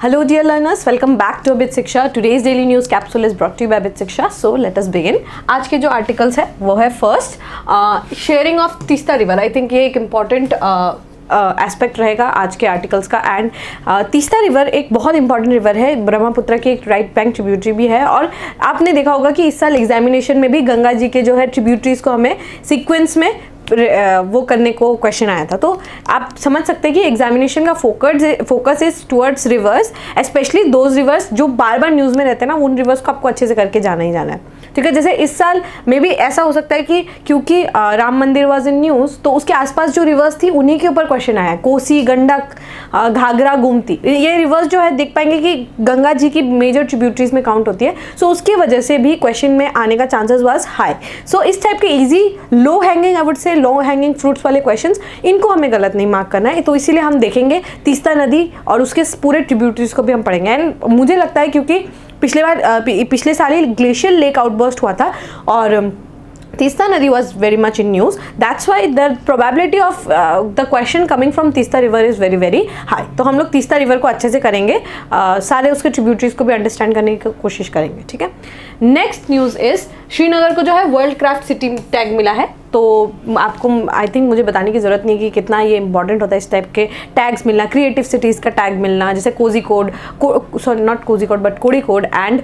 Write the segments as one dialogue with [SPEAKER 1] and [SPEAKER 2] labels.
[SPEAKER 1] Hello dear learners, welcome back to Abit Shiksha. Today's daily news capsule is brought to you by Abit Shiksha. So let us begin. आज के जो articles है वो है first sharing of Teesta river. I think ये एक important aspect रहेगा आज के आर्टिकल्स का. एंड तीस्ता रिवर एक बहुत इंपॉर्टेंट रिवर है, ब्रह्मपुत्र की एक राइट बैंक ट्रिब्यूटरी भी है. और आपने देखा होगा कि इस साल एग्जामिनेशन में भी गंगा जी के जो है ट्रिब्यूटरीज को हमें सीक्वेंस में वो करने को क्वेश्चन आया था. तो आप समझ सकते हैं कि एग्जामिनेशन का focus is towards reverse, specially those reverse जो बार बार न्यूज़ में रहते हैं ना, उन रिवर्स को आपको अच्छे से करके जाना ही जाना है. ठीक है, जैसे इस साल में भी ऐसा हो सकता है कि क्योंकि राम मंदिर वाज इन न्यूज़, तो उसके आसपास जो रिवर्स थी उन्हीं के ऊपर क्वेश्चन आया है. कोसी, गंडक, घाघरा, गोमती, ये रिवर्स जो है देख पाएंगे कि गंगा जी की मेजर ट्रिब्यूटरीज में काउंट होती है. सो उसकी वजह से भी क्वेश्चन में आने का चांसेस वाज हाई. सो इस टाइप के easy low hanging, I would say low hanging fruits वाले क्वेश्चंस, इनको हमें गलत नहीं मार्क करना है. तो इसीलिए हम देखेंगे तीस्ता नदी और उसके पूरे ट्रिब्यूटरीज को भी हम पढ़ेंगे. एंड मुझे लगता है क्योंकि पिछले साल ही ग्लेशियल लेक आउटबर्स्ट हुआ था और Teesta Nadi was very much in news. That's why the probability of the question coming from Teesta River is very very high. तो हम लोग तीस्ता रिवर को अच्छे से करेंगे, सारे उसके ट्रिब्यूटरीज को भी अंडरस्टैंड करने की कोशिश करेंगे. ठीक है, नेक्स्ट न्यूज़ इज श्रीनगर को जो है वर्ल्ड क्राफ्ट सिटी टैग मिला है. तो आपको आई थिंक मुझे बताने की ज़रूरत नहीं है कि कितना ये इंपॉर्टेंट होता है इस टाइप के टैग्स मिलना. क्रिएटिव सिटीज़ का टैग मिलना, जैसे Kozhikode, sorry not Kozhikode but Kozhikode and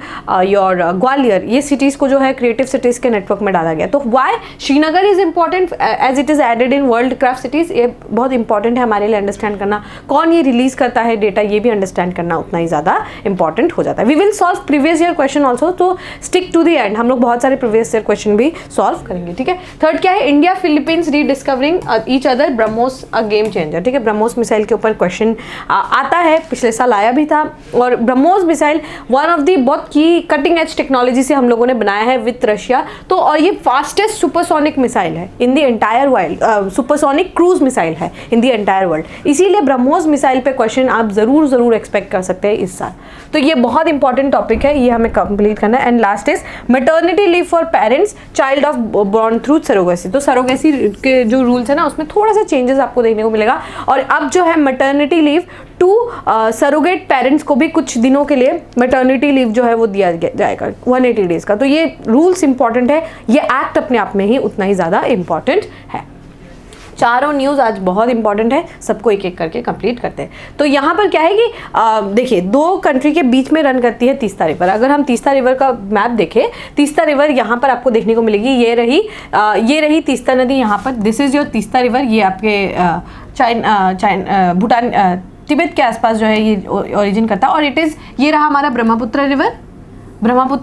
[SPEAKER 1] your Gwalior, ये सिटीज़ को जो है क्रिएटिव सिटीज़ के नेटवर्क में डाला गया. तो why Srinagar is important as it is added in world craft cities, ये बहुत इंपॉर्टेंट है हमारे लिए अंडरस्टैंड करना. कौन ये रिलीज़ करता है डेटा, ये भी अंडरस्टैंड करना उतना ही ज़्यादा इंपॉर्टेंट हो जाता है. We will solve previous year question also, तो स्टिक टू द एंड. हम लोग बहुत सारे प्रीवियस ईयर क्वेश्चन भी सॉल्व करेंगे. ठीक है, थर्ड क्या है, India Philippines rediscovering each other, BrahMos a game changer. ठीक है, ब्रह्मोस मिसाइल के ऊपर क्वेश्चन आता है, पिछले साल आया भी था. और BrahMos missile one of the बहुत की कटिंग एज टेक्नोलॉजी से हम लोगों ने बनाया है विथ रशिया. तो और ये फास्टेस्ट सुपरसोनिक मिसाइल है in the entire world, supersonic cruise missile है इन द एंटायर वर्ल्ड. इसीलिए ब्रह्मोस मिसाइल पे क्वेश्चन आप जरूर एक्सपेक्ट कर सकते हैं इस साल. तो ये बहुत इंपॉर्टेंट टॉपिक है, ये हमें कंप्लीट करना है. And last is maternity leave for parents child of born through surrogacy. तो सरोगेसी के जो रूल्स है ना, उसमें थोड़ा सा चेंजेस आपको देखने को मिलेगा. और अब जो है maternity leave to surrogate parents को भी कुछ दिनों के लिए मैटरनिटी लीव जो है वो दिया जाएगा 180 डेज का. तो ये रूल्स इंपॉर्टेंट है, ये एक्ट अपने आप में ही उतना ही ज़्यादा इंपॉर्टेंट है. चारों न्यूज़ आज बहुत इंपॉर्टेंट है, सबको एक एक करके कंप्लीट करते हैं. तो यहाँ पर क्या है कि देखिए, दो कंट्री के बीच में रन करती है तीस्ता रिवर. अगर हम तीस्ता रिवर का मैप देखें, तीस्ता रिवर यहाँ पर आपको देखने को मिलेगी. ये रही तीस्ता नदी यहाँ पर. This is your Teesta river. ये आपके भूटान, तिब्बत के आसपास जो है ये ओरिजिन करता है. और ये रहा हमारा ब्रह्मपुत्र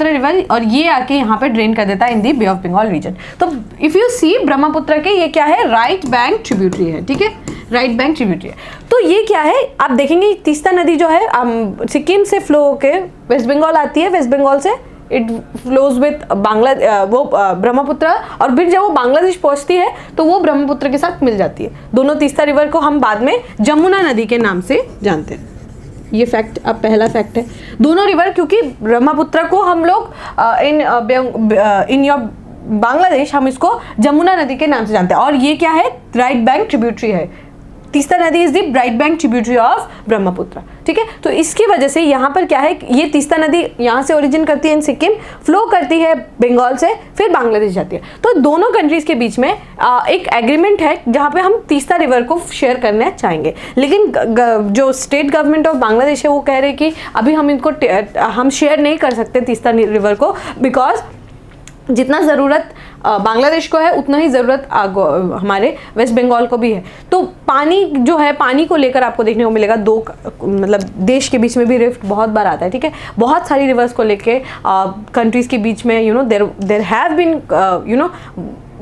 [SPEAKER 1] रिवर और ये आके यहाँ पे ड्रेन कर देता है इन दी बे ऑफ बंगाल रीजन. तो इफ यू सी ब्रह्मपुत्र के ये क्या है, राइट बैंक ट्रिब्यूटरी है. ठीक है, राइट बैंक ट्रिब्यूटरी है. तो ये क्या है, आप देखेंगे तीस्ता नदी जो है सिक्किम से फ्लो होके वेस्ट बंगाल आती है. वेस्ट बंगाल से इट फ्लोज विथ ब्रह्मपुत्र, और फिर जब वो बांग्लादेश पहुंचती है तो वो ब्रह्मपुत्र के साथ मिल जाती है. दोनों तीस्ता रिवर को हम बाद में जमुना नदी के नाम से जानते हैं. ये फैक्ट अब पहला फैक्ट है. दोनों रिवर, क्योंकि ब्रह्मपुत्र को हम लोग इन योर बांग्लादेश हम इसको जमुना नदी के नाम से जानते हैं. और ये क्या है, राइट बैंक ट्रिब्यूटरी है. तीस्ता नदी is the right bank tributary of Brahmaputra. ठीक है, तो इसकी वजह से यहाँ पर क्या है, ये तीस्ता नदी यहाँ से ओरिजिन करती है इन सिक्किम, फ्लो करती है बंगाल से, फिर बांग्लादेश जाती है. तो दोनों कंट्रीज के बीच में एक एग्रीमेंट है जहाँ पे हम तीस्ता रिवर को शेयर करना चाहेंगे. लेकिन जो स्टेट गवर्नमेंट ऑफ बांग्लादेश है वो कह रहे हैं कि अभी हम शेयर नहीं कर सकते तीस्ता रिवर को, बिकॉज जितना ज़रूरत बांग्लादेश को है उतना ही ज़रूरत हमारे वेस्ट बंगाल को भी है. तो पानी जो है, पानी को लेकर आपको देखने को मिलेगा दो, मतलब देश के बीच में भी रिफ्ट बहुत बार आता है. ठीक है, बहुत सारी रिवर्स को लेके कंट्रीज़ के बीच में there have been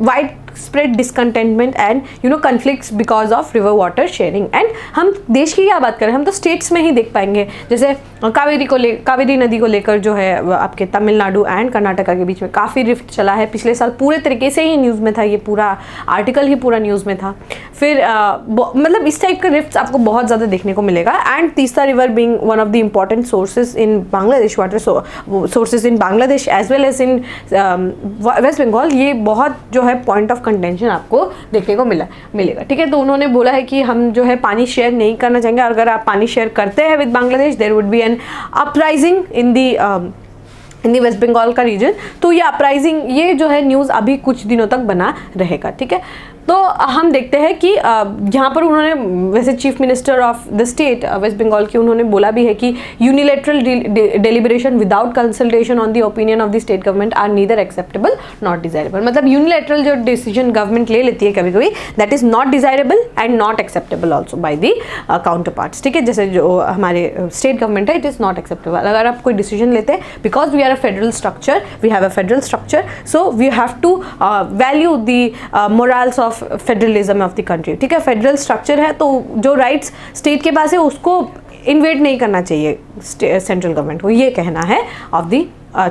[SPEAKER 1] wide spread discontentment and conflicts because of river water sharing. And हम देश की क्या बात करें, हम तो स्टेट्स में ही देख पाएंगे. जैसे कावेरी नदी को लेकर जो है आपके तमिलनाडु एंड कर्नाटका के बीच में काफ़ी रिफ्ट चला है. पिछले साल पूरे तरीके से ही न्यूज़ में था, ये पूरा आर्टिकल ही पूरा न्यूज़ में था. फिर मतलब इस टाइप का रिफ्ट आपको बहुत ज़्यादा देखने को मिलेगा. And Teesta river being one of the important sources in Bangladesh, water sources in Bangladesh as well as in West Bengal, ये बहुत जो है पॉइंट ऑफ कंटेंशन आपको देखने को मिलेगा, ठीक है। तो उन्होंने बोला है कि हम जो है पानी शेयर नहीं करना चाहेंगे, अगर आप पानी शेयर करते हैं with Bangladesh there would be an uprising in the West Bengal का रीजन। तो ये अपराइजिंग, ये जो है न्यूज़ अभी कुछ दिनों तक बना रहेगा, ठीक है। तो हम देखते हैं कि यहाँ पर उन्होंने, वैसे chief minister of the state West Bengal की, उन्होंने बोला भी है कि unilateral deliberation without consultation on the opinion of the state government are neither acceptable not desirable. मतलब यूनिलेटरल जो डिसीजन गवर्नमेंट ले लेती है कभी कभी, that is not desirable and not acceptable also by the counter parts, ठीक है। जैसे जो हमारे स्टेट गवर्नमेंट है, इट इज़ नॉट एक्सेप्टेबल। अगर आप कोई डिसीजन लेते हैं, because we are a federal structure, we have a federal structure, so we have to value the morals of federalism of the country, ठीक है। फेडरल स्ट्रक्चर है तो जो राइट्स स्टेट के पास है उसको इन्वेट नहीं करना चाहिए सेंट्रल गवर्नमेंट को, ये कहना है of the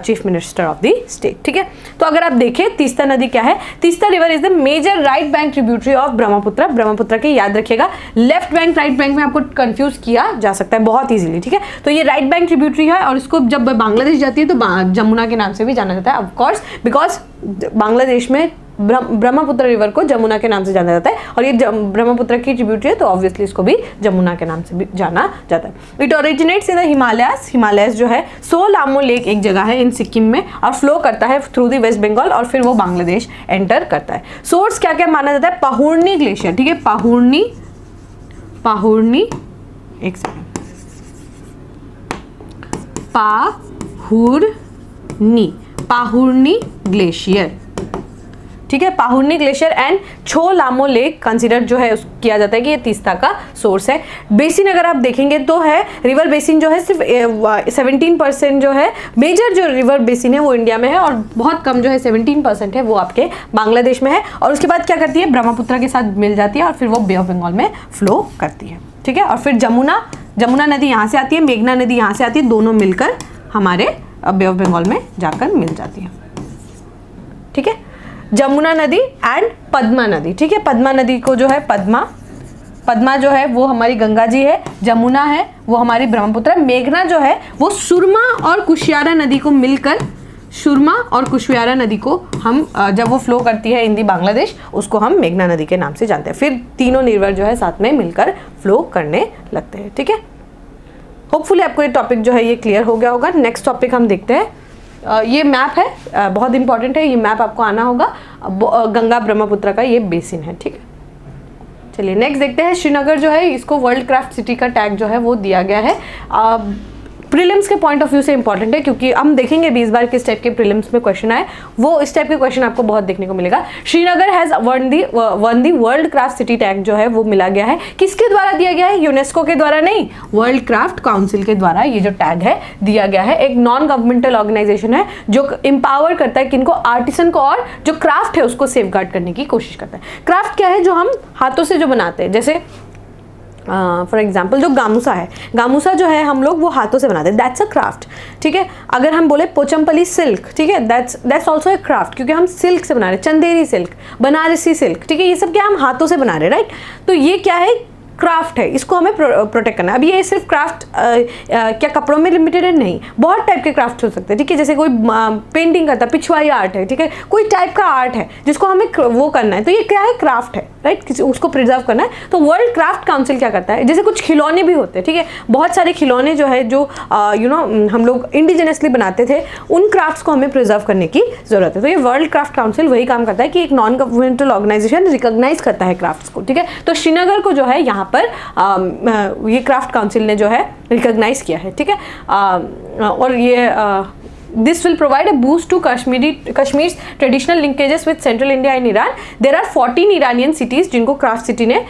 [SPEAKER 1] chief minister of the state, ठीक है। तो अगर आप देखें तीस्ता नदी क्या है, Teesta river is the major right bank tributary of Brahmaputra. Brahmaputra के याद रखिएगा, लेफ्ट बैंक राइट बैंक में आपको कंफ्यूज किया जा सकता है बहुत इजीली, ठीक है। तो ये राइट बैंक ट्रिब्यूटरी है और इसको जब बांग्लादेश जाती है तो जमुना के नाम से भी जाना जाता है, ऑफकोर्स, बिकॉज बांग्लादेश में ब्रह्मपुत्र रिवर को जमुना के नाम से जाना जाता है और ये ब्रह्मपुत्र की ट्रिब्यूटरी है तो ऑब्वियसली इसको भी जमुना के नाम से भी जाना जाता है। It originates in the Himalayas. Himalayas जो है सोलामो लेक एक जगह है इन सिक्किम में और फ्लो करता है थ्रू द वेस्ट बंगाल और फिर वो बांग्लादेश एंटर करता है। सोर्स क्या क्या माना जाता है, पाहुर्नी ग्लेशियर, ठीक है। पाहुर्नी एक सेकेंड, पाहुर्नी ग्लेशियर, ठीक है। पाहुर्नी ग्लेशियर एंड छोलामो लेक कंसिडर जो है किया जाता है कि ये तीस्ता का सोर्स है। बेसिन अगर आप देखेंगे तो है, रिवर बेसिन जो है सिर्फ 17% जो है, मेजर जो रिवर बेसिन है वो इंडिया में है और बहुत कम जो है 17% है वो आपके बांग्लादेश में है। और उसके बाद क्या करती है, ब्रह्मपुत्र के साथ मिल जाती है और फिर वो बे ऑफ बंगाल में फ्लो करती है, ठीक है। और फिर जमुना नदी यहाँ से आती है, मेघना नदी यहाँ से आती है, दोनों मिलकर हमारे बे ऑफ बंगाल में जाकर मिल जाती है, ठीक है। जमुना नदी एंड पद्मा नदी, ठीक है। पद्मा नदी को जो है पद्मा जो है वो हमारी गंगा जी है, जमुना है वो हमारी ब्रह्मपुत्र, मेघना जो है वो सुरमा और कुशियारा नदी को मिलकर, सुरमा और कुशियारा नदी को हम जब वो फ्लो करती है इन दी बांग्लादेश, उसको हम मेघना नदी के नाम से जानते हैं। फिर तीनों रिवर जो है साथ में मिलकर फ्लो करने लगते हैं, ठीक है। होपफुली आपको ये टॉपिक जो है ये क्लियर हो गया होगा। नेक्स्ट टॉपिक हम देखते हैं, ये मैप है, बहुत इंपॉर्टेंट है, ये मैप आपको आना होगा। गंगा ब्रह्मपुत्र का ये बेसिन है, ठीक है। चलिए नेक्स्ट देखते हैं, श्रीनगर जो है इसको वर्ल्ड क्राफ्ट सिटी का टैग जो है वो दिया गया है। प्रीलिम्स के पॉइंट ऑफ व्यू से इंपॉर्टेंट है क्योंकि हम देखेंगे 20 बार किस टाइप के प्रीलिम्स में क्वेश्चन आए, वो इस टाइप के क्वेश्चन आपको बहुत देखने को मिलेगा। Srinagar has one the world craft city tag जो है वो मिला गया है, किसके द्वारा दिया गया है, यूनेस्को के द्वारा नहीं, वर्ल्ड क्राफ्ट काउंसिल के द्वारा ये जो टैग है दिया गया है। एक नॉन गवर्नमेंटल ऑर्गेनाइजेशन है जो एम्पावर करता है किनको, आर्टिसन को, और जो क्राफ्ट है उसको सेफगार्ड करने की कोशिश करता है। क्राफ्ट क्या है, जो हम हाथों से जो बनाते हैं, जैसे फॉर एग्जाम्पल जो गामूसा है, गामूसा जो है हम लोग वो हाथों से बनाते हैं, दैट्स अ क्राफ्ट, ठीक है। अगर हम बोले पोचमपल्ली सिल्क, ठीक है, दैट्स ऑल्सो ए क्राफ्ट क्योंकि हम सिल्क से बना रहे हैं, चंदेरी सिल्क, बनारसी सिल्क, ठीक है, ये सब क्या हम हाथों से बना रहे हैं, राइट। तो ये क्या है, क्राफ्ट है, इसको हमें प्रोटेक्ट करना है। अब ये सिर्फ क्राफ्ट क्या कपड़ों में लिमिटेड है, नहीं, बहुत टाइप के क्राफ्ट हो सकते हैं, ठीक है। जैसे कोई पेंटिंग करता है, पिछवाई आर्ट है, ठीक है, कोई टाइप का आर्ट है जिसको हमें वो करना है, तो ये क्या है, क्राफ्ट है, राइट, उसको प्रिजर्व करना है। तो वर्ल्ड क्राफ्ट काउंसिल क्या करता है, जैसे कुछ खिलौने भी होते हैं, ठीक है, बहुत सारे खिलौने जो है जो हम लोग इंडिजिनसली बनाते थे, उन क्राफ्ट्स को हमें प्रिजर्व करने की जरूरत है। तो ये वर्ल्ड क्राफ्ट काउंसिल वही काम करता है कि एक नॉन गवर्नमेंटल ऑर्गेनाइजेशन रिकॉग्नाइज करता है क्राफ्ट्स को, ठीक है। तो श्रीनगर को जो है यहाँ पर ये क्राफ्ट काउंसिल ने जो है रिकॉग्नाइज किया है, ठीक है। और ये This will provide a boost to Kashmir's traditional linkages with Central India and Iran. There are 14 Iranian cities जिनको क्राफ्ट सिटी ने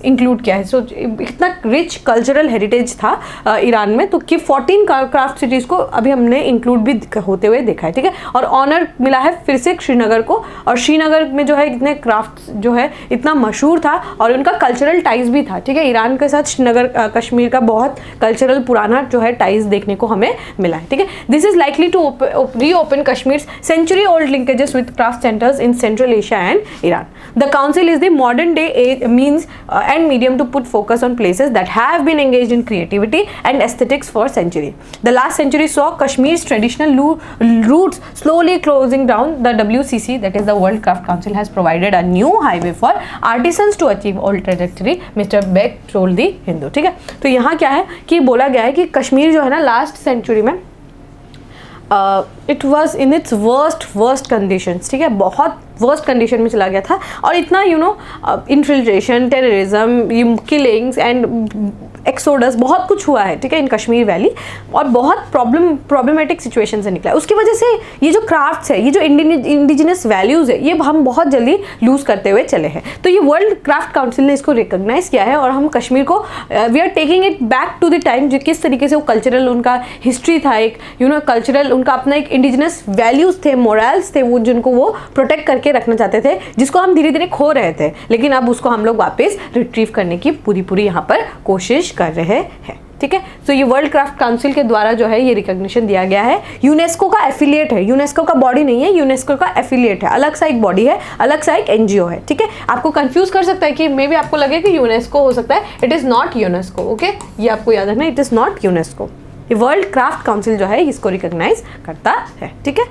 [SPEAKER 1] इंक्लूड किया है। सो इतना रिच कल्चरल हेरिटेज था ईरान में, तो कि 14 क्राफ्ट सिटीज़ को अभी हमने इंक्लूड भी होते हुए देखा है, ठीक है। और ऑनर मिला है फिर से श्रीनगर को, और श्रीनगर में जो है इतने क्राफ्ट जो है इतना मशहूर था और उनका कल्चरल टाइज भी था, ठीक है। ईरान के साथ श्रीनगर कश्मीर का बहुत कल्चरल पुराना जो है टाइज देखने को हमें मिला है, ठीक है। This is likely to reopen Kashmir's century-old linkages with craft centers in Central Asia and Iran. The council is the modern-day means and medium to put focus on places that have been engaged in creativity and aesthetics for centuries. The last century saw Kashmir's traditional roots slowly closing down. The WCC, that is the World Craft Council, has provided a new highway for artisans to achieve old trajectory. Mr. Beck told the Hindu. ठीक है, तो यहाँ क्या है कि बोला गया है कि कश्मीर जो है ना लास्ट सेंचुरी में it was in its worst conditions, ठीक है, बहुत वर्स्ट कंडीशन में चला गया था और इतना infiltration, terrorism, killings and exodus बहुत कुछ हुआ है, ठीक है, इन कश्मीर वैली और बहुत प्रॉब्लमेटिक सिचुएशन से निकला है। उसकी वजह से ये जो क्राफ्ट्स है, ये जो इंडिजिनस वैल्यूज़ है, ये हम बहुत जल्दी लूज़ करते हुए चले हैं। तो ये वर्ल्ड क्राफ्ट काउंसिल ने इसको रिकॉग्नाइज किया है और हम कश्मीर को we are taking it back to the time, जो किस तरीके से वो कल्चरल उनका हिस्ट्री था, एक कल्चरल उनका अपना एक इंडिजिनस वैल्यूज़ थे, मोरल्स थे, वो जिनको वो प्रोटेक्ट करके रखना चाहते थे, जिसको हम धीरे धीरे खो रहे थे, लेकिन अब उसको हम लोग वापस रिट्रीव करने की पूरी यहाँ पर कोशिश कर रहे हैं, ठीक है। तो ये वर्ल्ड क्राफ्ट काउंसिल के द्वारा जो है ये रिकॉग्निशन दिया गया है। यूनेस्को का एफिलिएट है, यूनेस्को का बॉडी नहीं है, यूनेस्को का एफिलिएट है, अलग सा एक बॉडी है, अलग सा एक एनजीओ है, ठीक है। आपको कंफ्यूज कर सकता है कि मे बी आपको लगे कि यूनेस्को हो सकता है, it is not UNESCO, okay, ये आपको याद रखना, इट इज नॉट यूनेस्को। ये वर्ल्ड क्राफ्ट काउंसिल जो है इसको रिकॉग्नाइज करता है, ठीक है।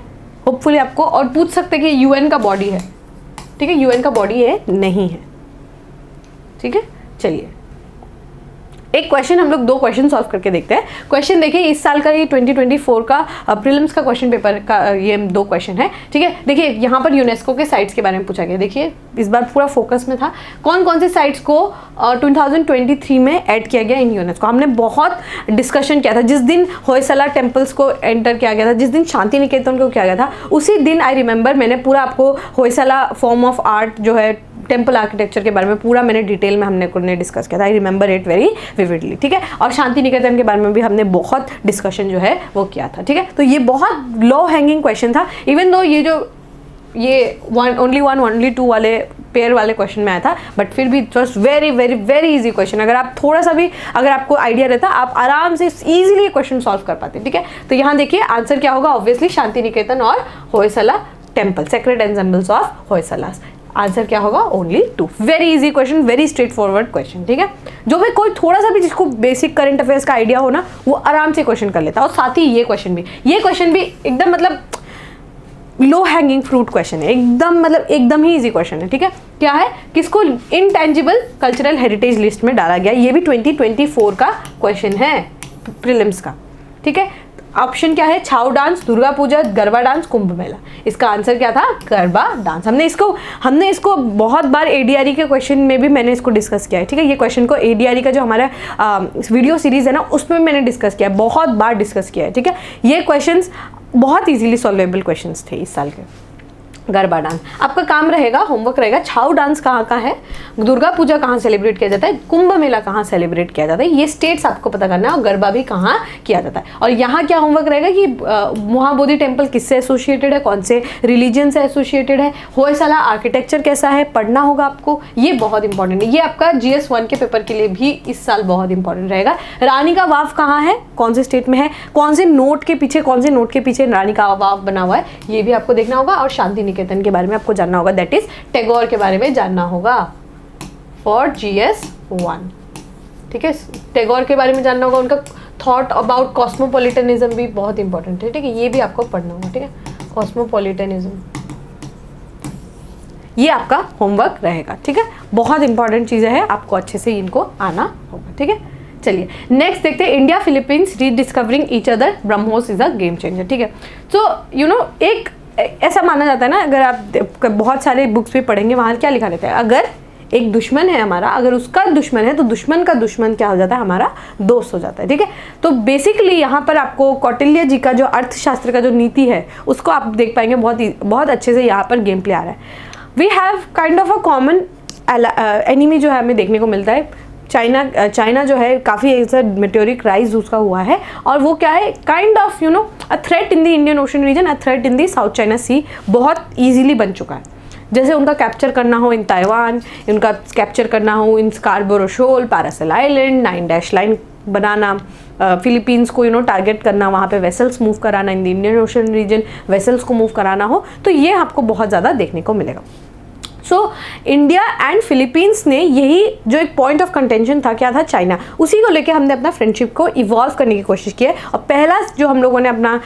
[SPEAKER 1] होपफुली आपको और पूछ सकते हैं कि यूएन का बॉडी है, ठीक है, यूएन का बॉडी ये नहीं है, ठीक है। चलिए एक क्वेश्चन, हम लोग दो क्वेश्चन सॉल्व करके देखते हैं। क्वेश्चन देखिए, इस साल का ये 2024 का प्रीलिम्स का क्वेश्चन पेपर का ये दो क्वेश्चन है, ठीक है। देखिए यहाँ पर यूनेस्को के साइट्स के बारे में पूछा गया। देखिए इस बार पूरा फोकस में था कौन कौन से साइट्स को 2023 में ऐड किया गया इन यूनेस्को। हमने बहुत डिस्कशन किया था जिस दिन होयसला टेम्पल्स को एंटर किया गया था, जिस दिन शांति निकेतन को किया गया था, उसी दिन आई रिमेंबर मैंने पूरा आपको होयसला फॉर्म ऑफ आर्ट जो है टेम्पल आर्किटेक्चर के बारे में पूरा मैंने डिटेल में हमने डिस्कस किया था। I remember it very vividly, ठीक है। और शांति निकेतन के बारे में भी हमने बहुत डिस्कशन जो है वो किया था, ठीक है। तो ये बहुत लो हैंगिंग क्वेश्चन था, इवन दो ये ओनली टू वाले पेयर वाले क्वेश्चन में आया था, बट फिर भी it was very very very easy question. अगर आप थोड़ा सा भी अगर आपको आइडिया रहता आप आराम से इजीली क्वेश्चन सॉल्व कर पाते, ठीक है। तो यहाँ देखिए आंसर क्या होगा, ऑब्वियसली शांति निकेतन और Hoysala temple, sacred ensembles of Hoysalas. Answer क्या होगा, only 2। Very easy question, very straightforward question, ठीक है। जो भी कोई थोड़ा सा भी जिसको बेसिक करंट अफेयर्स का आइडिया हो ना, वो आराम से क्वेश्चन कर लेता है। और साथ ही ये क्वेश्चन भी एकदम मतलब लो हैंगिंग फ्रूट क्वेश्चन है, एकदम ही इजी क्वेश्चन है, ठीक है। क्या है, किसको इनटेंजिबल कल्चरल हेरिटेज लिस्ट में डाला गया, ये भी 2024 का क्वेश्चन है प्रीलिम्स का, ठीक है। ऑप्शन क्या है, छाऊ डांस, दुर्गा पूजा, गरबा डांस, कुंभ मेला। इसका आंसर क्या था, गरबा डांस। हमने इसको बहुत बार एडीआरई के क्वेश्चन में भी मैंने इसको डिस्कस किया है, ठीक है। ये क्वेश्चन को एडीआरई का जो हमारा वीडियो सीरीज है ना, उसमें मैंने डिस्कस किया है, बहुत बार डिस्कस किया है, ठीक है। ये क्वेश्चंस बहुत इजीली सॉल्वेबल क्वेश्चंस थे इस साल के। गरबा डांस आपका काम रहेगा, होमवर्क रहेगा, छाऊ डांस कहाँ का है, दुर्गा पूजा कहाँ सेलिब्रेट किया जाता है, कुंभ मेला कहाँ सेलिब्रेट किया जाता है, ये स्टेट्स आपको पता करना है, और गरबा भी कहाँ किया जाता है। और यहाँ क्या होमवर्क रहेगा कि महाबोधि टेम्पल किससे एसोसिएटेड है, कौन से रिलीजन से एसोसिएटेड है, होयसला आर्किटेक्चर कैसा है, पढ़ना होगा आपको, ये बहुत इंपॉर्टेंट है। ये आपका GS1 के पेपर के लिए भी इस साल बहुत इंपॉर्टेंट रहेगा। रानी का वाव कहाँ है, कौन से स्टेट में है, कौन से नोट के पीछे रानी का वाव बना हुआ है, ये भी आपको देखना होगा। और शांति निकेतन के बारे में आपको जानना होगा, दैट इज टैगोर के बारे में जानना होगा फॉर GS1, ठीक है। टैगोर के बारे में जानना होगा, उनका थॉट अबाउट कॉस्मोपॉलिटनिज्म भी बहुत इंपॉर्टेंट है, ठीक है। ये भी आपको पढ़ना होगा, ठीक है, कॉस्मोपॉलिटनिज्म, ये आपका होमवर्क रहेगा, ठीक है। बहुत इंपॉर्टेंट चीजें हैं, आपको अच्छे से इनको आना होगा, ठीक है। चलिए नेक्स्ट देखते हैं, India Philippines rediscovering each other, BrahMos is a game changer, ठीक है। सो एक ऐसा माना जाता है ना, अगर आप बहुत सारे बुक्स भी पढ़ेंगे, वहाँ क्या लिखा रहता है, अगर एक दुश्मन है हमारा, अगर उसका दुश्मन है तो दुश्मन का दुश्मन क्या हो जाता है, हमारा दोस्त हो जाता है, ठीक है। तो बेसिकली यहाँ पर आपको कौटिल्य जी का जो अर्थशास्त्र का जो नीति है उसको आप देख पाएंगे, बहुत अच्छे से यहाँ पर गेम प्ले आ रहा है। We have kind of a common enemy जो है हमें देखने को मिलता है। चाइना जो है काफ़ी ऐसा मेटेरिक राइज उसका हुआ है, और वो क्या है, kind of a threat in the Indian ocean region, a threat in the South China Sea, बहुत ईजिली बन चुका है। जैसे उनका कैप्चर करना हो इन ताइवान, उनका कैप्चर करना हो in Scarborough Shoal, Paracel island, 9 dash line बनाना, फिलीपींस को टारगेट करना, वहाँ पे वेसल्स मूव कराना, in the Indian ocean region vessels को मूव कराना हो, तो ये आपको बहुत ज़्यादा देखने को मिलेगा। सो इंडिया एंड फिलीपींस ने यही जो एक पॉइंट ऑफ कंटेंशन था, क्या था, चाइना, उसी को लेके हमने अपना फ्रेंडशिप को इवॉल्व करने की कोशिश की है। और पहला जो हम लोगों ने अपना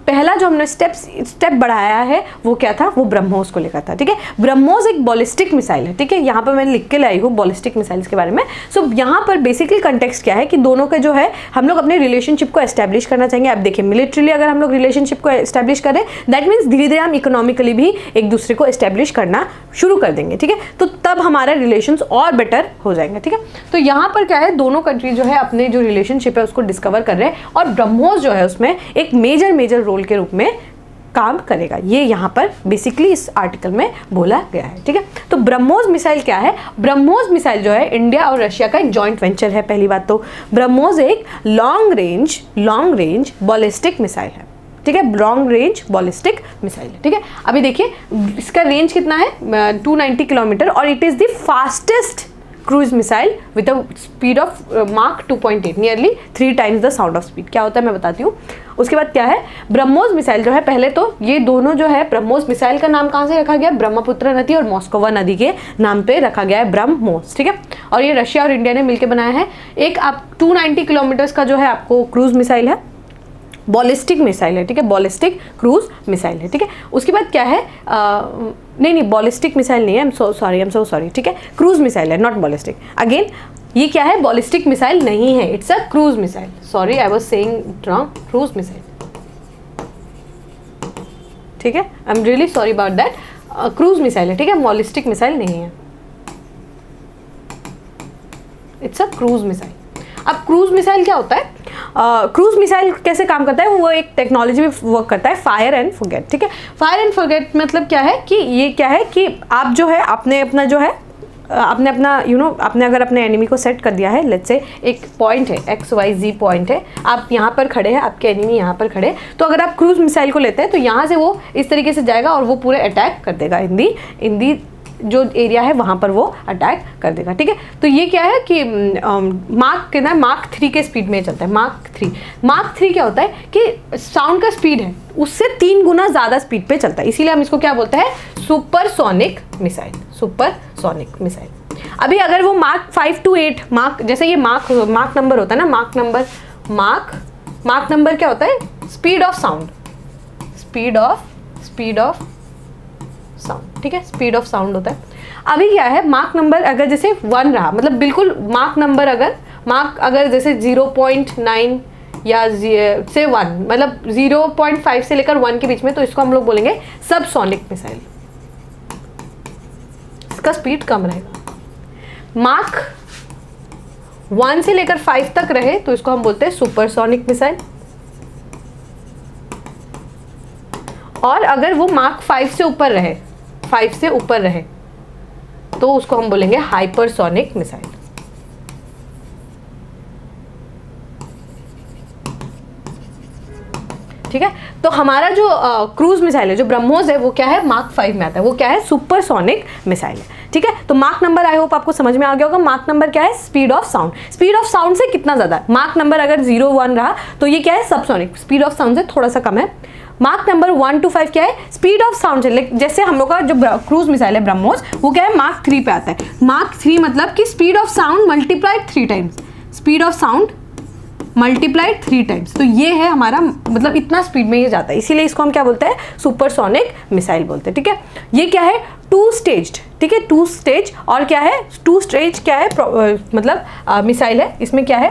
[SPEAKER 1] पहला जो हमने स्टेप बढ़ाया है वो क्या था, वो ब्रह्मोस को लेकर था। ठीक है, ब्रह्मोस एक बॉलिस्टिक मिसाइल है। ठीक है, यहाँ पर मैं लिख के लाई हूँ बॉलिस्टिक मिसाइल्स के बारे में। सो यहाँ पर बेसिकली कंटेक्स्ट क्या है कि दोनों का जो है हम लोग अपने रिलेशनशिप को एस्टेब्लिश करना चाहेंगे। अब देखिए, मिलिट्रीली अगर हम लोग रिलेशनशिप को एस्टेब्लिश करें, दैट मीन्स धीरे धीरे हम इकोनॉमिकली भी एक दूसरे को एस्टेब्लिश करना शुरू कर देंगे। ठीक है, तो तब हमारा रिलेशंस और बेटर हो जाएंगे। ठीक है, तो यहाँ पर क्या है, दोनों कंट्री जो है अपने जो रिलेशनशिप है उसको डिस्कवर कर रहे हैं, और ब्रह्मोस जो है उसमें एक मेजर रोल के रूप में काम करेगा। ये यहाँ पर बेसिकली इस आर्टिकल में बोला गया है। ठीक है, तो ब्रह्मोस मिसाइल क्या है, ब्रह्मोस मिसाइल जो है इंडिया और रशिया का एक जॉइंट वेंचर है। पहली बात तो ब्रह्मोस एक लॉन्ग रेंज बॉलिस्टिक मिसाइल है। ठीक है, लॉन्ग रेंज बॉलिस्टिक मिसाइल है। ठीक है, अभी देखिए इसका रेंज कितना है, 290 किलोमीटर, और it is the fastest cruise missile with a speed of Mach 2.8, nearly 3 times the sound of speed. क्या होता है मैं बताती हूँ। उसके बाद क्या है, ब्रह्मोस मिसाइल जो है, पहले तो ये दोनों जो है, ब्रह्मोस मिसाइल का नाम कहाँ से रखा गया, ब्रह्मपुत्र नदी और मॉस्कोवा नदी के नाम पे रखा गया है ब्रह्मोस। ठीक है, और ये रशिया और इंडिया ने मिलकर बनाया है। एक आप 290 किलोमीटर्स का जो है आपको क्रूज मिसाइल है, बॉलिस्टिक मिसाइल है। ठीक है, बॉलिस्टिक क्रूज मिसाइल है। ठीक है, उसके बाद क्या है, नहीं बॉलिस्टिक मिसाइल नहीं है, आई एम सो सॉरी। ठीक है, क्रूज मिसाइल है, नॉट बॉलिस्टिक। अगेन ये क्या है, बॉलिस्टिक मिसाइल नहीं है, it's a cruise missile. Sorry, I was saying wrong, cruise missile. ठीक है, I am really sorry about that, cruise missile है। ठीक है, बॉलिस्टिक मिसाइल नहीं है, इट्स अ क्रूज मिसाइल। अब क्रूज मिसाइल क्या होता है, क्रूज मिसाइल कैसे काम करता है, वो एक टेक्नोलॉजी में वर्क करता है, फायर एंड फॉरगेट। ठीक है, फायर एंड फॉरगेट मतलब क्या है कि ये क्या है कि आप जो है आपने अपना जो है आपने अपना आपने अगर अपने एनिमी को सेट कर दिया है, लेट्स से एक पॉइंट है XYZ पॉइंट है, आप यहाँ पर खड़े हैं, आपके एनिमी यहाँ पर खड़े, तो अगर आप क्रूज मिसाइल को लेते हैं तो यहाँ से वो इस तरीके से जाएगा और वो पूरे अटैक कर देगा इन दी जो एरिया है वहाँ पर वो अटैक कर देगा। ठीक है, तो ये क्या है कि मार्क 3 के स्पीड में चलता है। मार्क 3 क्या होता है कि साउंड का स्पीड है उससे 3 गुना ज़्यादा स्पीड पे चलता है, इसीलिए हम इसको क्या बोलते हैं, सुपरसोनिक मिसाइल। अभी अगर वो मार्क 5 to 8 जैसे ये मार्क नंबर होता है ना, मार्क नंबर क्या होता है, स्पीड ऑफ साउंड। ठीक है, स्पीड ऑफ साउंड होता है। अभी क्या है, मार्क नंबर अगर जैसे 1 रहा, मतलब बिल्कुल मार्क नंबर अगर जैसे 0.9 या से 1, मतलब 0.5 से लेकर 1 के बीच में, तो इसको हम लोग बोलेंगे सबसोनिक मिसाइल। इसका स्पीड कम रहेगा। मार्क 1 से लेकर 5 तक रहे तो इसको हम बोलते हैं सुपरसोनिक मिसाइल, और अगर वो मार्क 5 से ऊपर रहे तो उसको हम बोलेंगे हाइपरसोनिक मिसाइल। ठीक है, तो हमारा जो क्रूज मिसाइल है, जो ब्रह्मोस है, वो क्या है, मार्क 5 में आता है, वो क्या है, सुपरसोनिक मिसाइल है। ठीक है, तो मार्क नंबर आई होप आपको समझ में आ गया होगा। मार्क नंबर क्या है, स्पीड ऑफ साउंड से कितना ज्यादा है। मार्क नंबर अगर 0-1 रहा तो ये क्या है, सबसोनिक, स्पीड ऑफ साउंड से थोड़ा सा कम है। मार्क नंबर 1 to 5 क्या है, स्पीड ऑफ साउंड से, जैसे हम लोग का जो क्रूज मिसाइल है ब्रह्मोस, वो क्या है, मार्क 3 पे आता है। मार्क 3 मतलब कि speed of sound multiplied 3 times, तो ये है हमारा, मतलब इतना स्पीड में ये जाता है, इसीलिए इसको हम क्या बोलते हैं, सुपरसोनिक मिसाइल बोलते हैं। ठीक है, ये क्या है, 2 स्टेज्ड। ठीक है, 2 स्टेज, और क्या है, 2 स्टेज क्या है, मतलब मिसाइल है। इसमें क्या है,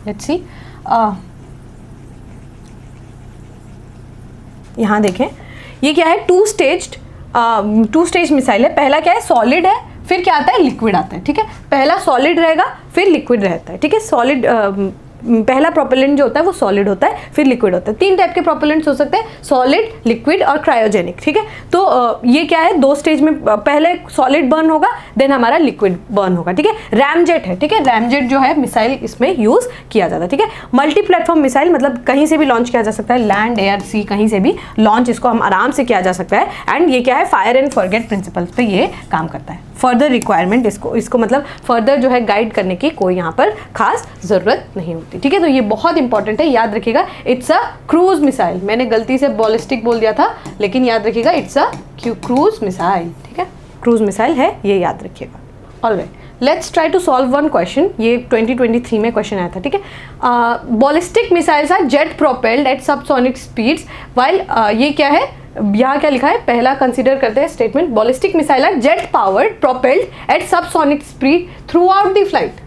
[SPEAKER 1] लेट्स सी, यहाँ देखें, ये क्या है, 2 स्टेज मिसाइल है। पहला क्या है, सॉलिड है, फिर क्या आता है, लिक्विड आता है। ठीक है, पहला सॉलिड रहेगा, फिर लिक्विड रहता है। ठीक है, सॉलिड पहला प्रोपेलेंट जो होता है वो सॉलिड होता है, फिर लिक्विड होता है। 3 टाइप के प्रोपेलेंट्स हो सकते हैं, सॉलिड, लिक्विड और क्रायोजेनिक, ठीक है। तो ये क्या है, 2 स्टेज में, पहले सॉलिड बर्न होगा, देन हमारा लिक्विड बर्न होगा, ठीक है। रैमजेट है, ठीक है, रैमजेट जो है मिसाइल इसमें यूज किया जाता है, ठीक है। मल्टी प्लेटफॉर्म मिसाइल मतलब कहीं से भी लॉन्च किया जा सकता है, लैंड, एयर, सी, कहीं से भी लॉन्च इसको हम आराम से किया जा सकता है। एंड ये क्या है, फायर एंड फॉरगेट प्रिंसिपल्स पे ये काम करता है। फर्दर रिक्वायरमेंट इसको मतलब फर्दर जो है गाइड करने की कोई यहाँ पर खास जरूरत नहीं होती, ठीक है। तो ये बहुत इंपॉर्टेंट है, याद रखिएगा। इट्स अ क्रूज मिसाइल, मैंने गलती से बॉलिस्टिक बोल दिया था, लेकिन याद रखिएगा इट्स अ क्रूज मिसाइल, ठीक है, क्रूज मिसाइल है, ये याद रखिएगा। Alright, let's try to solve one question. ये 2023 में क्वेश्चन आया था, ठीक है। Ballistic missiles are jet propelled at subsonic speeds while, ये क्या है, यहाँ क्या लिखा है, पहला कंसीडर करते हैं statement, ballistic missile are jet powered propelled at subsonic speed throughout the flight,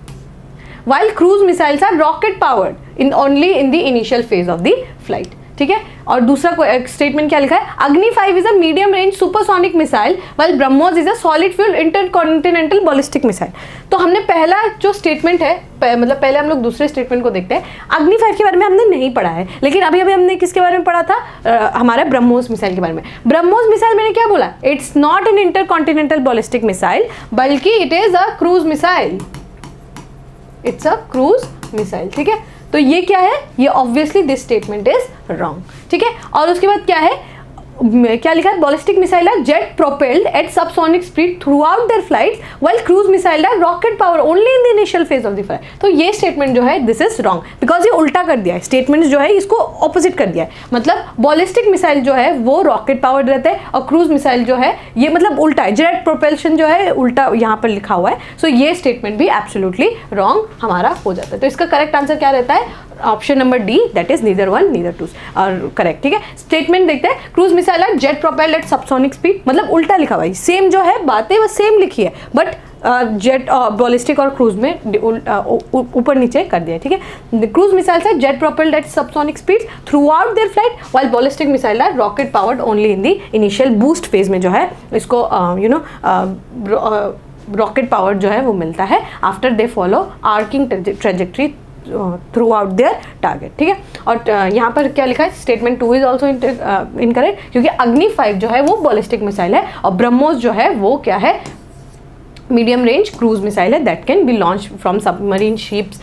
[SPEAKER 1] while cruise missiles are rocket powered only in the initial phase of the flight, ठीक है। और दूसरा स्टेटमेंट क्या लिखा है, अग्नि 5 is a medium range supersonic missile while BrahMos is a solid fuel intercontinental ballistic missile. तो हमने पहला जो स्टेटमेंट है, मतलब पहले हम लोग दूसरे स्टेटमेंट को देखते हैं। अग्नि 5 के बारे में हमने नहीं पढ़ा है, लेकिन अभी हमने किसके बारे में पढ़ा था, हमारा ब्रह्मोस मिसाइल के बारे में। ब्रह्मोस मिसाइल मैंने क्या बोला, it's not an intercontinental ballistic missile, बल्कि it is a cruise missile, it's a cruise missile, ठीक है। तो ये क्या है, ये obviously this statement is wrong, ठीक है। और उसके बाद क्या है, क्या लिखा है, ballistic missile are jet propelled at subsonic speed throughout their flight while cruise missile are rocket power only in the initial phase of the flight. तो ये स्टेटमेंट जो है दिस इज रॉन्ग, बिकॉज ये उल्टा कर दिया है, statement जो है इसको ऑपोजिट कर दिया है। मतलब बॉलिस्टिक मिसाइल जो है वो रॉकेट पावर्ड रहता है और क्रूज मिसाइल जो है ये मतलब उल्टा है, जेट प्रोपेल्शन जो है उल्टा यहाँ पर लिखा हुआ है। सो ये स्टेटमेंट भी एब्सोल्युटली रॉन्ग हमारा हो जाता है। तो इसका करेक्ट आंसर क्या रहता है, option number D, that is neither 1 neither 2 और करेक्ट, ठीक है। स्टेटमेंट देखते हैं, cruise missile are jet propelled at subsonic speed, मतलब उल्टा लिखा हुआ है, सेम जो है बातें वो सेम लिखी है, बट जेट बॉलिस्टिक और क्रूज में ऊपर नीचे कर दिया, ठीक है। Cruise missiles are jet propelled at subsonic speed throughout their flight while ballistic missile are rocket powered only in the initial boost phase में जो है इसको रॉकेट पावर्ड जो है वो मिलता है after they follow arcing trajectory throughout their target, ठीक है। और यहाँ पर क्या लिखा है, स्टेटमेंट 2 इज ऑल्सो इनकरेक्ट, क्योंकि अग्नि 5 जो है वो बॉलिस्टिक मिसाइल है और ब्रह्मोस जो है वो क्या है, मीडियम रेंज क्रूज मिसाइल है that can be launch from submarine ships,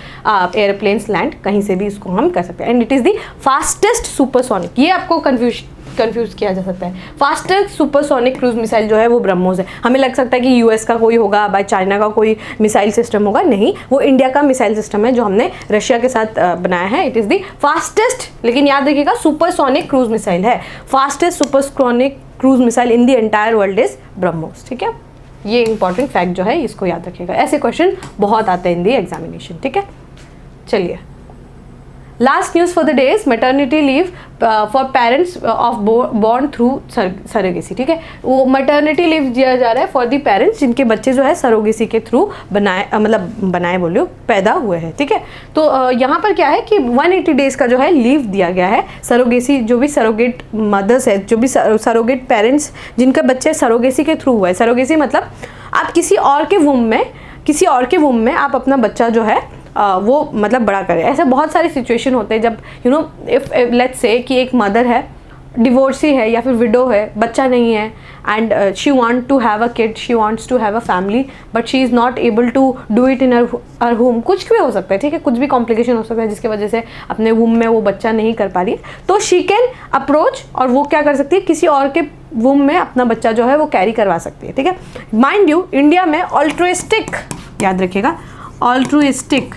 [SPEAKER 1] airplanes, land, कहीं से भी इसको हम कर सकते हैं। And it is the fastest supersonic, ये आपको कंफ्यूज किया जा सकता है। फास्टेस्ट सुपरसोनिक क्रूज मिसाइल जो है वो ब्रह्मोस है। हमें लग सकता है कि यूएस का कोई होगा, बाय चाइना का कोई मिसाइल सिस्टम होगा, नहीं, वो इंडिया का मिसाइल सिस्टम है जो हमने रशिया के साथ बनाया है। इट इज़ द फास्टेस्ट, लेकिन याद रखिएगा सुपरसोनिक क्रूज मिसाइल है, fastest supersonic cruise missile in the entire world is BrahMos, ठीक है। ये इंपॉर्टेंट फैक्ट जो है इसको याद रखिएगा, ऐसे क्वेश्चन बहुत आते हैं इन दी एग्जामिनेशन, ठीक है। चलिए, last news for the day is maternity leave for parents of born through surrogacy, ठीक है। वो मैटरनिटी लीव दिया जा रहा है फॉर दी पेरेंट्स जिनके बच्चे जो है सरोगेसी के थ्रू बनाए बोलियो पैदा हुए हैं, ठीक है। तो यहाँ पर क्या है कि 180 डेज़ का जो है लीव दिया गया है। सरोगेसी जो भी सरोगेट मदर्स है, जो भी सरोगेट पेरेंट्स जिनका बच्चे सरोगेसी के थ्रू हुआ है, सरोगेसी मतलब आप किसी और के वुम में आप अपना बच्चा जो है वो मतलब बड़ा करे। ऐसे बहुत सारे सिचुएशन होते हैं जब इफ़ लेट्स से कि एक मदर है, डिवोर्सी है या फिर विडो है, बच्चा नहीं है, and she want to have a kid, she wants to have a family, but she is not able to do it in her home. कुछ भी हो सकता है, ठीक है, कुछ भी कॉम्प्लिकेशन हो सकता है जिसकी वजह से अपने वुम में वो बच्चा नहीं कर पा रही है, तो शी कैन अप्रोच और वो क्या कर सकती है, किसी और के वुम में अपना बच्चा जो है वो कैरी करवा सकती है, ठीक है। माइंड यू, इंडिया में ऑल्ट्रुइस्टिक, याद रखिएगा, ऑल्ट्रुइस्टिक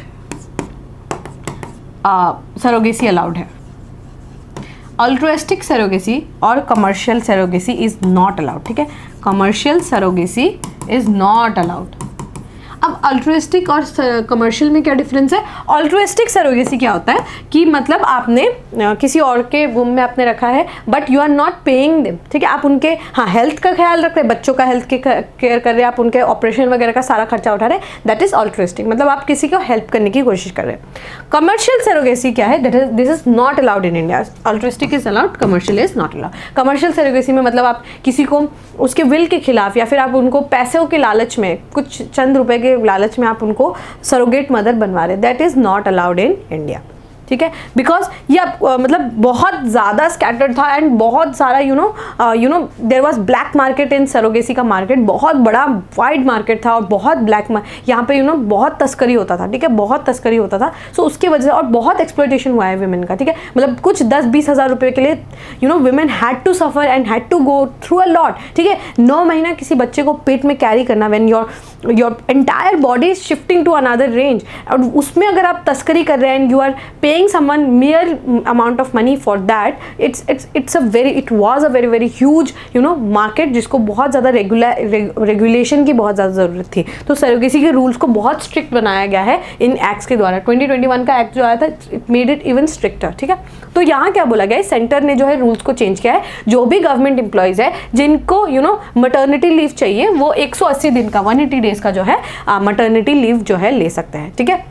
[SPEAKER 1] सरोगेसी अलाउड है। अल्ट्रुइस्टिक सरोगेसी और commercial surrogacy is not allowed, ठीक है। Commercial surrogacy is not allowed. अब अल्ट्रुइस्टिक और कमर्शियल में क्या डिफरेंस है? अल्ट्रुइस्टिक सरोगेसी क्या होता है कि मतलब आपने किसी और के वुम में आपने रखा है, but you are not paying them, ठीक है। आप उनके हेल्थ का ख्याल रख रहे हैं, बच्चों का हेल्थ के केयर कर रहे हैं, आप उनके ऑपरेशन वगैरह का सारा खर्चा उठा रहे हैं, दैट इज अल्ट्रुइस्टिक, मतलब आप किसी को हेल्प करने की कोशिश कर रहे हैं। कमर्शियल सरोगेसी क्या है? This is not allowed in India. Altruistic is allowed, commercial is not allowed. Commercial surrogacy में मतलब आप किसी को उसके विल के खिलाफ या फिर आप उनको पैसों के लालच में कुछ चंद रुपए के लालच में आप उनको सरोगेट मदर बनवा रहे, that is not allowed in India, ठीक है। बिकॉज ये मतलब बहुत ज़्यादा स्कैटर्ड था एंड बहुत सारा you know there was black market in surrogacy का मार्केट बहुत बड़ा वाइड मार्केट था और बहुत ब्लैक यहाँ पे बहुत तस्करी होता था, ठीक है, बहुत तस्करी होता था। सो उसकी वजह से और बहुत एक्सप्लॉयटेशन हुआ है विमेन का, ठीक है, मतलब कुछ 10-20 हज़ार रुपये के लिए women had to suffer and had to go through a lot, ठीक है। 9 महीना किसी बच्चे को पेट में कैरी करना when your entire body is shifting to another range, और उसमें अगर आप तस्करी कर रहे हैं and you are paying someone mere amount of money for that, it was a very huge market जिसको बहुत ज़्यादा रेगुलेशन की बहुत ज़्यादा ज़रूरत थी। तो सरोगेसी के रूल्स को बहुत स्ट्रिक्ट बनाया गया है इन एक्ट्स के द्वारा। 2021 का एक्ट जो आया था it made it even stricter, ठीक है। तो यहाँ क्या बोला गया है, सेंटर ने जो है रूल्स को चेंज किया है, जो भी गवर्नमेंट एम्प्लॉयज़ है जिनको मटर्निटी लीव चाहिए वो 180 दिन का 180 डेज का जो है मटर्निटी लीव जो है ले सकते हैं, ठीक है।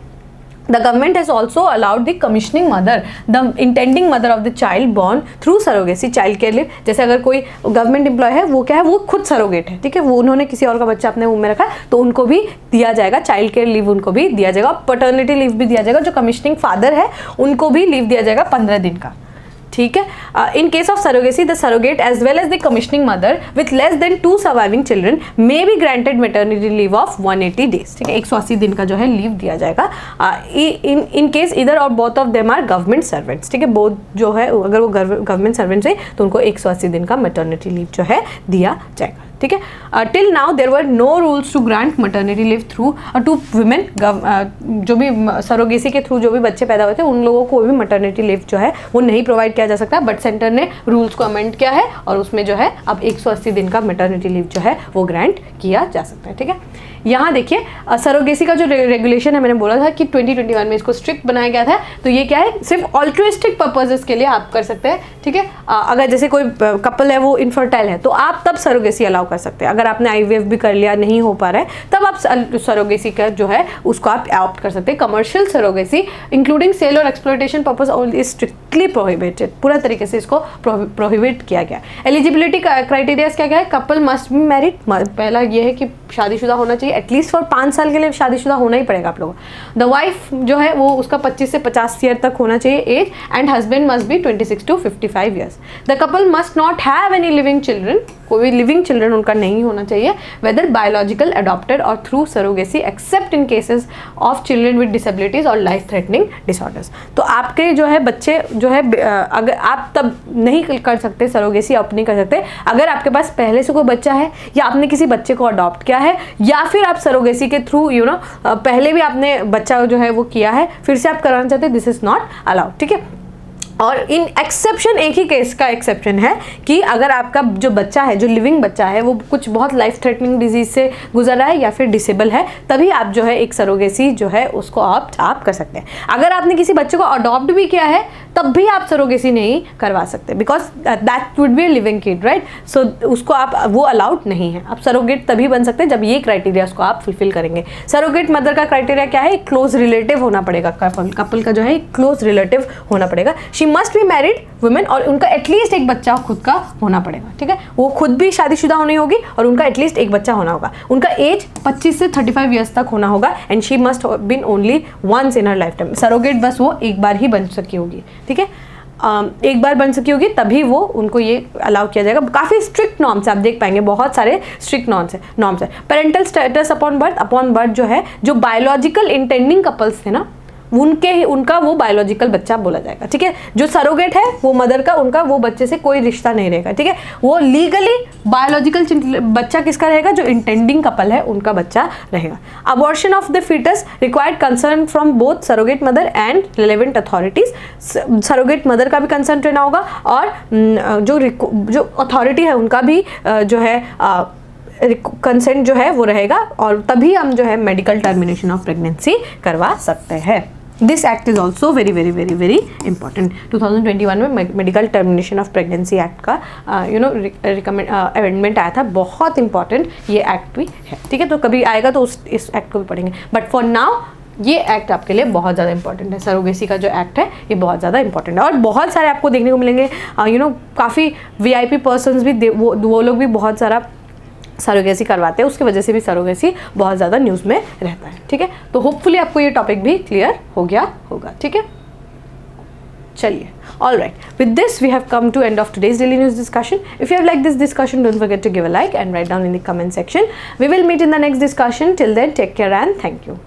[SPEAKER 1] The government has also allowed the commissioning mother, the intending mother of the child born through surrogacy, child care leave। जैसे अगर कोई गवर्नमेंट एम्प्लॉय है वो क्या है, वो खुद सरोगेट है, ठीक है, वो उन्होंने किसी और का बच्चा अपने मुंह में रखा तो उनको भी दिया जाएगा चाइल्ड केयर लीव, उनको भी दिया जाएगा, पटर्निटी लीव भी दिया जाएगा। जो कमिश्निंग फादर है उनको भी लीव दिया जाएगा 15 दिन का, ठीक है। In case of surrogacy the surrogate as well as the commissioning mother with less than 2 surviving children may be granted maternity leave of 180 days, ठीक है, 180 दिन का जो है लीव दिया जाएगा। इन केस इधर और both of them are government servants, ठीक है, बोथ जो है अगर वो गवर्नमेंट सर्वेंट्स है तो उनको 180 दिन का मैटरनिटी लीव जो है दिया जाएगा, ठीक है। Till now there were no rules to grant maternity leave through to women, जो भी सरोगेसी के थ्रू जो भी बच्चे पैदा होते हैं उन लोगों को भी मैटरनिटी लीव जो है वो नहीं प्रोवाइड किया जा सकता, बट सेंटर ने रूल्स को अमेंड किया है और उसमें जो है अब 180 दिन का मैटरनिटी लीव जो है वो ग्रांट किया जा सकता है, ठीक है। यहाँ देखिए सरोगेसी का जो रेगुलेशन है, मैंने बोला था कि 2021 में इसको स्ट्रिक्ट बनाया गया था, तो ये क्या है, सिर्फ ऑल्ट्रुइस्टिक पर्पसेस के लिए आप कर सकते हैं, ठीक है। अगर जैसे कोई कपल है वो इनफर्टाइल है तो आप तब सरोगेसी अलाउ कर सकते हैं। अगर आपने IVF भी कर लिया, नहीं हो पा रहा है, तब आप सरोगेसी का जो है उसको आप ऑप्ट कर सकते हैं। कमर्शियल सरोगेसी इंक्लूडिंग सेल और exploitation purpose is strictly prohibited, पूरा तरीके से इसको प्रोहिबिट किया गया। एलिजिबिलिटी क्राइटेरिया क्या क्या है, कपल मस्ट बी मैरिड, पहला ये है कि शादीशुदा होना चाहिए, एटलीस्ट फॉर 5 साल के लिए शादीशुदा होना ही पड़ेगा आप लोगों को। द वाइफ जो है वो उसका 25 से 50 ईयर तक होना चाहिए age, and husband must be 26 to 55 years. The couple must not have any living children, कोई लिविंग चिल्ड्रन उनका नहीं होना चाहिए, वेदर बायोलॉजिकल, अडॉप्टेड और through surrogacy, except in cases of children with disabilities और लाइफ थ्रेटनिंग डिसऑर्डर्स। तो आपके जो है बच्चे जो है अगर आप तब नहीं कर सकते सरोगेसी, आप नहीं कर सकते अगर आपके पास पहले से कोई बच्चा है या आपने किसी बच्चे को अडॉप्ट किया है, या फिर आप सरोगेसी के थ्रू पहले भी आपने बच्चा जो है वो किया है, फिर से आप कराना चाहते हैं, दिस इज नॉट अलाउड, ठीक है। और इन एक्सेप्शन, एक ही केस का एक्सेप्शन है कि अगर आपका जो बच्चा है, जो लिविंग बच्चा है, वो कुछ बहुत लाइफ थ्रेटनिंग डिजीज से गुजर रहा है या फिर डिसेबल है, तभी आप जो है एक सरोगेसी जो है उसको आप कर सकते हैं। अगर आपने किसी बच्चे को अडॉप्ट भी किया है तब भी आप सरोगेसी नहीं करवा सकते, because that would be a living kid, right. So उसको आप वो अलाउड नहीं है। आप सरोगेट तभी बन सकते हैं जब ये क्राइटेरिया उसको आप फुलफिल करेंगे। सरोगेट मदर का क्राइटेरिया क्या है, एक क्लोज रिलेटिव होना पड़ेगा, कपल का जो है एक क्लोज रिलेटिव होना पड़ेगा। She must be married women, और उनका एटलीस्ट एक बच्चा खुद का होना पड़ेगा, ठीक है। वो खुद भी शादीशुदा होनी होगी और उनका एटलीस्ट एक बच्चा होना होगा। उनका एज 25 से 35 ईयर्स तक होना होगा, and she must been only once in her lifetime. Surrogate बस वो एक बार ही बन सकी होगी, ठीक है, एक बार बन सकी होगी, तभी वो उनको ये अलाउ किया जाएगा। काफ़ी स्ट्रिक्ट नॉर्म्स आप देख पाएंगे, बहुत सारे स्ट्रिक्ट नॉर्म्स है। पेरेंटल स्टेटस अपॉन बर्थ जो है, जो बायोलॉजिकल इंटेंडिंग कपल्स थे ना, उनका वो बायोलॉजिकल बच्चा बोला जाएगा, ठीक है। जो सरोगेट है वो मदर का, उनका वो बच्चे से कोई रिश्ता नहीं रहेगा, ठीक है। वो लीगली बायोलॉजिकल बच्चा किसका रहेगा, जो इंटेंडिंग कपल है उनका बच्चा रहेगा। Abortion of the foetus required concern from both surrogate mother and relevant authorities. Surrogate mother का भी कंसर्न रहना होगा और जो अथॉरिटी है उनका भी जो है कंसेंट जो है वो रहेगा, और तभी हम जो है मेडिकल टर्मिनेशन ऑफ प्रेगनेंसी करवा सकते हैं। This act is also very very very very important. 2021 में medical termination of pregnancy act का अमेंडमेंट आया था, बहुत इंपॉर्टेंट ये एक्ट भी है, ठीक है। तो कभी आएगा तो इस एक्ट को भी पढ़ेंगे, बट फॉर नाउ ये एक्ट आपके लिए बहुत ज़्यादा इंपॉर्टेंट है। सरोगेसी का जो एक्ट है ये बहुत ज़्यादा इंपॉर्टेंट है, और बहुत सारे आपको देखने को मिलेंगे काफ़ी VIP पर्सनस भी, वो लोग भी बहुत सारा सरोगेसी करवाते हैं, उसकी वजह से भी सरोगेसी बहुत ज़्यादा न्यूज़ में रहता है, ठीक है। तो होपफुली आपको ये टॉपिक भी क्लियर हो गया होगा, ठीक है। चलिए, all right. With this, we have come to end of today's daily news discussion. If you have liked this discussion, don't forget to give a like and write down in the comment section. We will meet in the next discussion. Till then, take care and thank you.